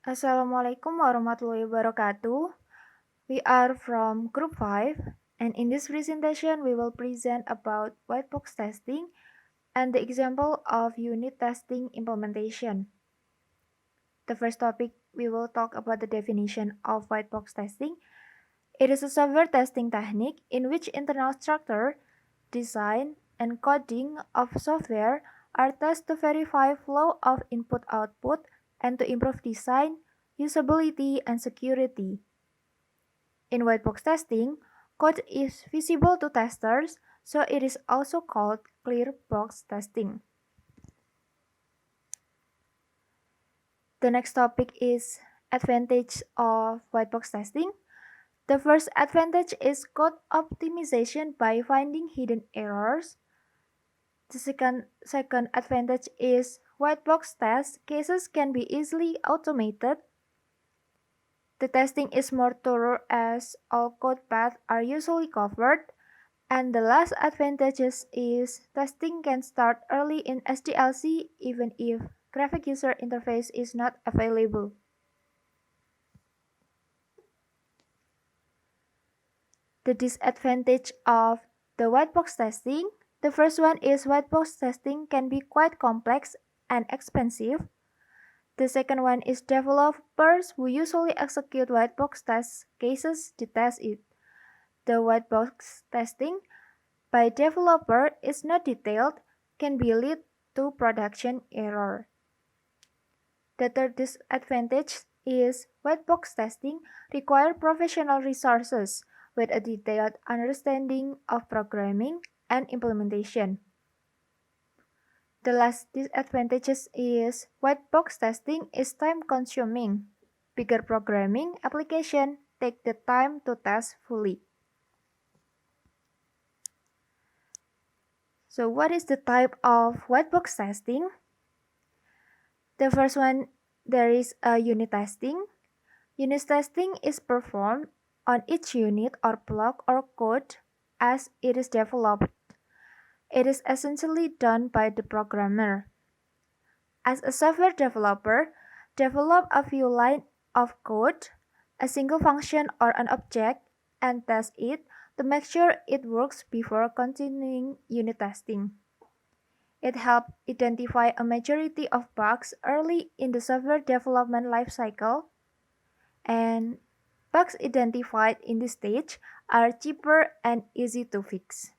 Assalamualaikum warahmatullahi wabarakatuh. We are from Group 5, and in this presentation, we will present about white box testing and the example of unit testing implementation. The first topic, we will talk about the definition of white box testing. It is a software testing technique in which internal structure, design, and coding of software are tested to verify flow of input-output and to improve design, usability, and security. In white box testing, code is visible to testers, so it is also called clear box testing. The next topic is advantage of white box testing. The first advantage is code optimization by finding hidden errors. The second advantage is white box test cases can be easily automated. The testing is more thorough as all code paths are usually covered. And the last advantages is testing can start early in SDLC even if graphic user interface is not available. The disadvantage of the white box testing. The first one is white box testing can be quite complex and expensive. The second one is developers who usually execute white box test cases to test it. The white box testing by developer is not detailed, can be lead to production error. The third disadvantage is white box testing require professional resources with a detailed understanding of programming and implementation. The last disadvantage is white box testing is time consuming. Bigger programming application take the time to test fully. So what is the type of white box testing? The first one, there is a unit testing. Unit testing is performed on each unit or block or code as it is developed. It is essentially done by the programmer. As a software developer, develop a few lines of code, a single function or an object, and test it to make sure it works before continuing unit testing. It helps identify a majority of bugs early in the software development lifecycle, and bugs identified in this stage are cheaper and easy to fix.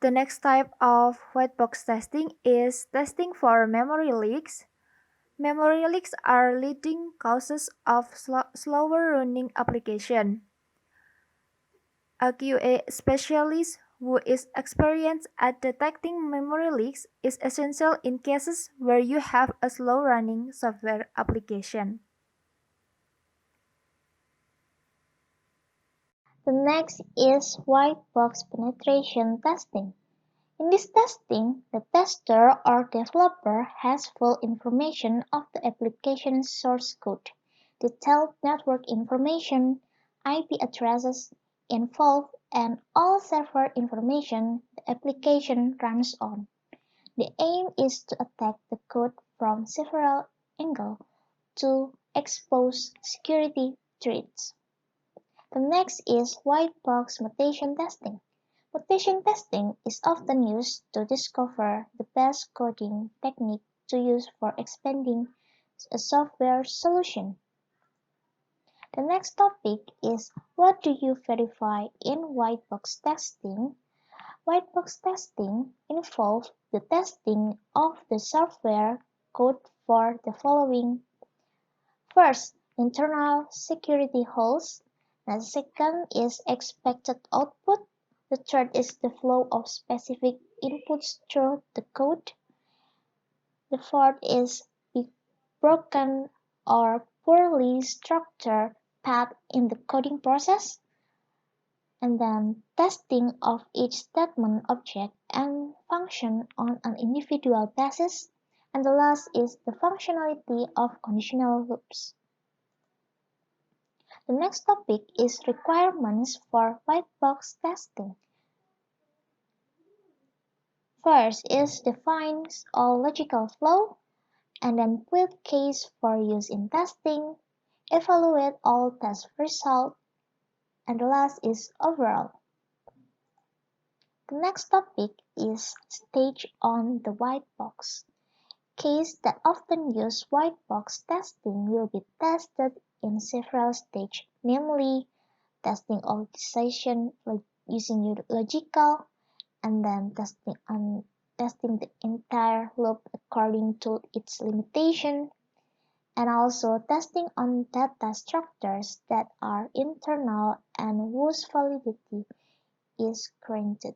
The next type of white box testing is testing for memory leaks. Memory leaks are leading causes of slower running application. A QA specialist who is experienced at detecting memory leaks is essential in cases where you have a slow-running software application. The next is white box penetration testing. In this testing, the tester or developer has full information of the application source code, detailed network information, IP addresses involved, and all server information the application runs on. The aim is to attack the code from several angles to expose security threats. The next is white box mutation testing. Mutation testing is often used to discover the best coding technique to use for expanding a software solution. The next topic is what do you verify in white box testing? White box testing involves the testing of the software code for the following. First, internal security holes. The second is expected output. The third is the flow of specific inputs through the code. The fourth is the broken or poorly structured path in the coding process. And then testing of each statement, object, and function on an individual basis. And the last is the functionality of conditional loops. The next topic is requirements for white box testing. First is defines all logical flow. and then build case for use in testing, evaluate all test results, and the last is overall. The next topic is stage on the white box. Cases that often use white box testing will be tested in several stages, namely testing optimization using logical, and then testing the entire loop according to its limitation, and also testing on data structures that are internal and whose validity is granted.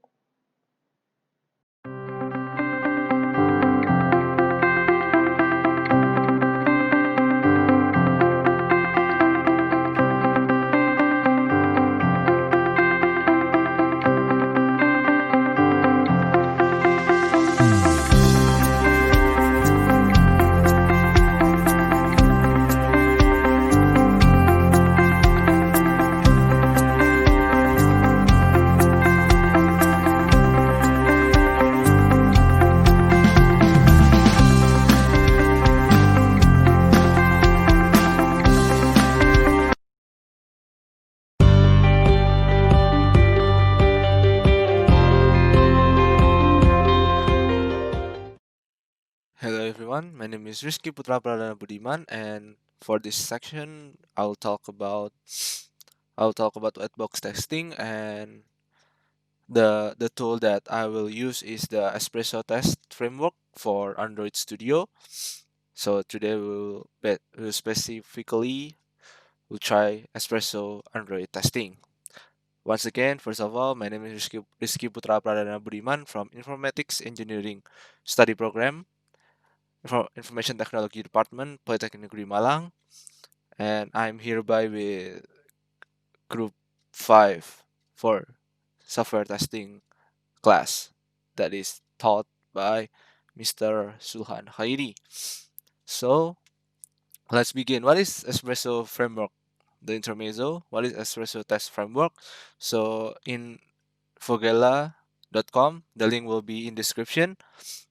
Hello everyone, my name is Rizky Putra Pradana Budiman, and for this section I'll talk about whitebox testing, and the tool that I will use is the Espresso test framework for Android Studio. So today we'll specifically we'll try Espresso Android testing. Once again, first of all, my name is Rizky Putra Pradana Budiman from Informatics Engineering Study Program, Information Technology Department, Polytechnic Negeri Malang, and I'm hereby with Group 5 for software testing class that is taught by Mr. Shulhan Khairy. So, let's begin. What is Espresso framework? The intermezzo. What is Espresso test framework? So, in fogella.com, the link will be in description.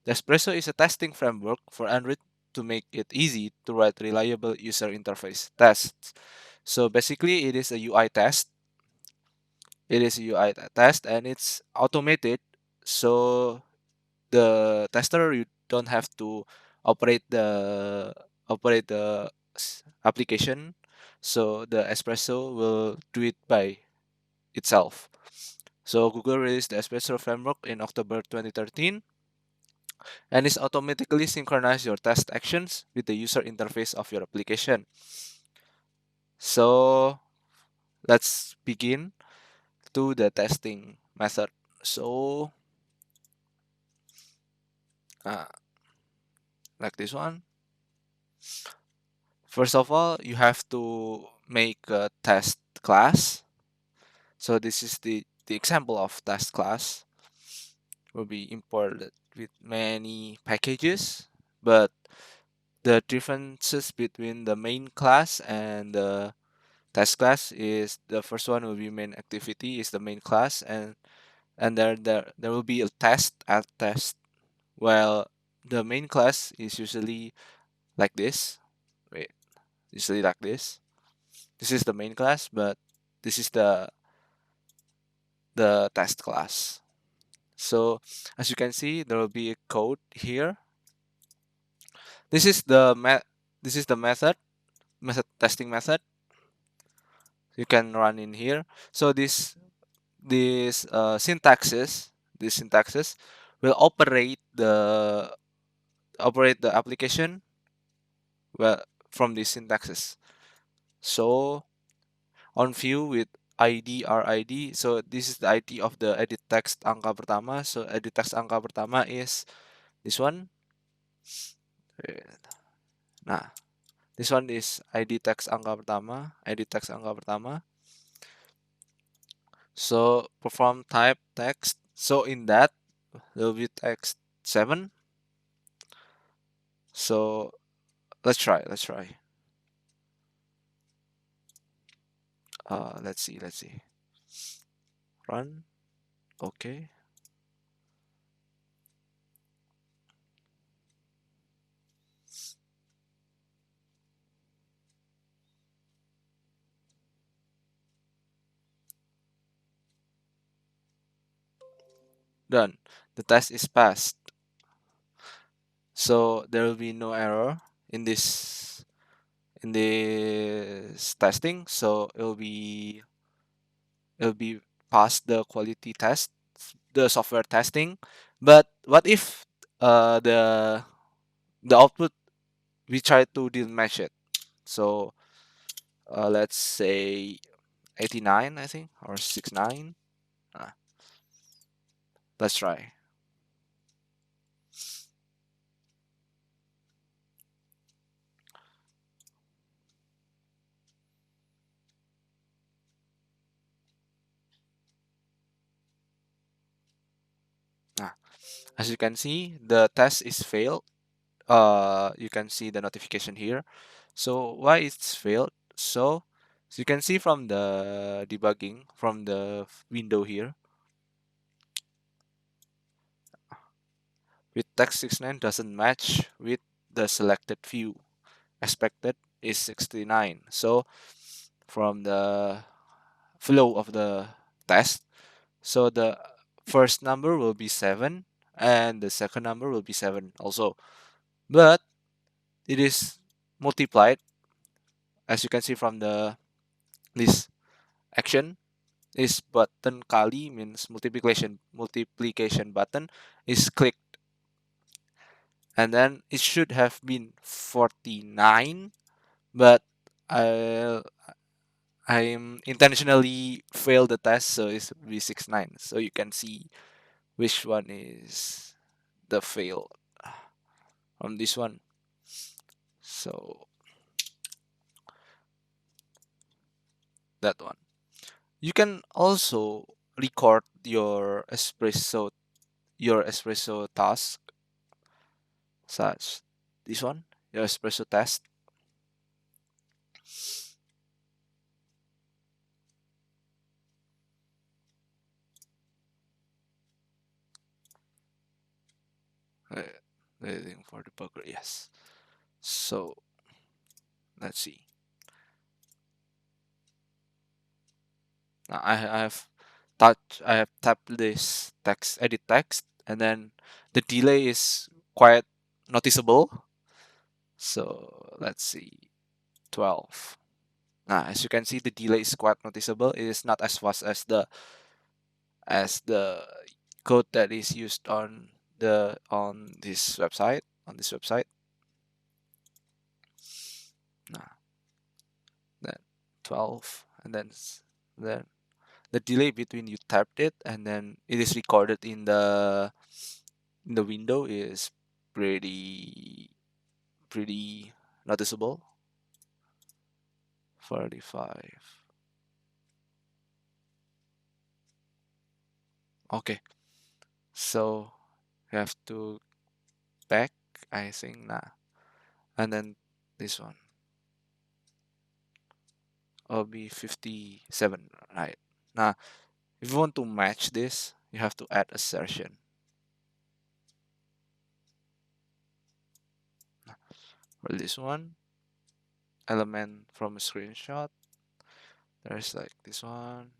Espresso is a testing framework for Android to make it easy to write reliable user interface tests. So basically, it is a UI test. It is a UI test, and it's automated. So the tester, you don't have to operate the application. So the Espresso will do it by itself. So Google released the Espresso framework in October 2013, and it's automatically synchronize your test actions with the user interface of your application. So let's begin to the testing method. So uh, like this one. First of all, you have to make a test class. So this is the example of test class. Will be imported with many packages, but the differences between the main class and the test class is the first one will be main activity is the main class, and there will be a test at test. Well, the main class is usually like this. Wait, usually like this. This is the main class, but this is the test class. So as you can see, there will be a code here. This is the this is the method testing method. You can run in here. So this syntaxes will operate the application well from this syntaxes. So on view with ID RID. So this is the ID of the edit text angka pertama. So edit text angka pertama is this one. Nah, this one is ID text angka pertama. Edit text angka pertama. So perform type text. So in that there will be text 7. So let's try. Let's see. Run. Okay. Done. The test is passed. So there will be no error in this testing. So it'll be past the quality test, the software testing. But what if the output we try to didn't match it? So let's say 89, I think, or 69. Uh, let's try. Uh, as you can see, the test is failed. You can see the notification here. So why it's failed? So you can see from the debugging from the window here, with text 69 doesn't match with the selected view. Expected is 69. So from the flow of the test, so the first number will be 7 and the second number will be 7 also. But it is multiplied, as you can see from this action. This button kali means multiplication button is clicked, and then it should have been 49, but I I'm intentionally failed the test, so it's V69. So you can see which one is the fail on this one. So that one. You can also record your espresso task, such this one, your espresso test. Uh, Waiting for the bugger, yes. So let's see. Now I have tapped this text, edit text, and then the delay is quite noticeable. So let's see, 12. Now, as you can see, the delay is quite noticeable. It is not as fast as the code that is used on this website. Nah, then 12, and then the delay between you tapped it and then it is recorded in the window is pretty noticeable. 45. Okay, so you have to back, I think, nah, and then this one will be 57, right? Now, if you want to match this, you have to add assertion. For this one, element from a screenshot, there's like this one.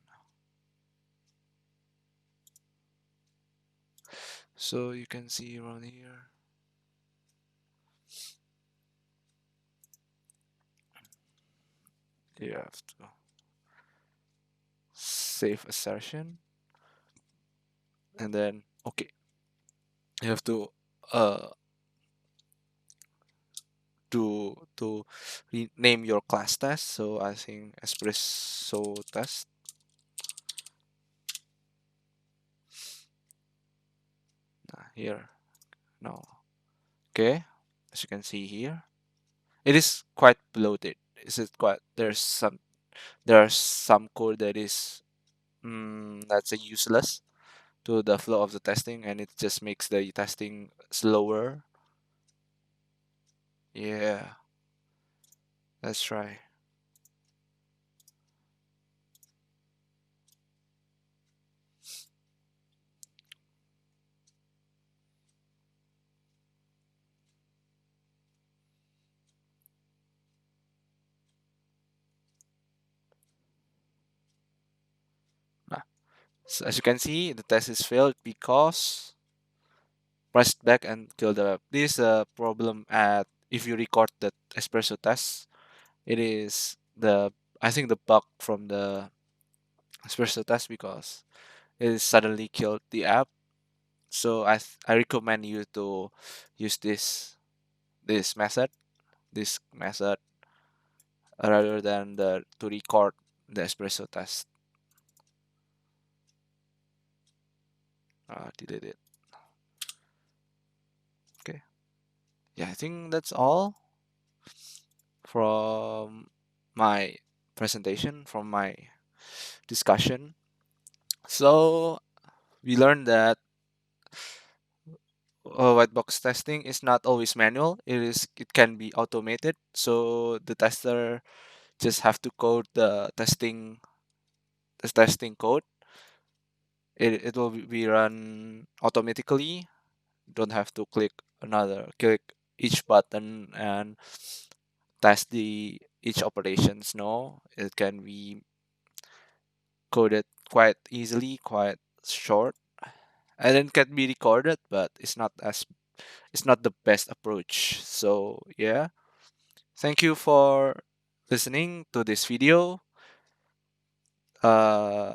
So you can see around here. You have to save assertion, and then okay, you have to uh to rename your class test. So I think espresso test. Here, no. Okay, as you can see here, it is quite bloated. Is it quite? There are some code that is that's a useless to the flow of the testing, and it just makes the testing slower. Yeah, let's try. So as you can see, the test is failed because pressed back and kill the web. This is a problem at if you record the espresso test. It is the I think the bug from the espresso test because it suddenly killed the app. So I recommend you to use this method this method rather than the to record the espresso test. Delete it. Okay. Yeah, I think that's all from my presentation, from my discussion. So we learned that white box testing is not always manual. It can be automated. So the tester just have to code the testing code. It will be run automatically. Don't have to click each button and test the each operations. No, it can be coded quite easily, quite short, and then can be recorded, but it's not the best approach. So yeah, thank you for listening to this video. uh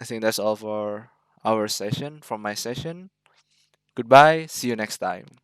I think that's all for our session, from my session. Goodbye, see you next time.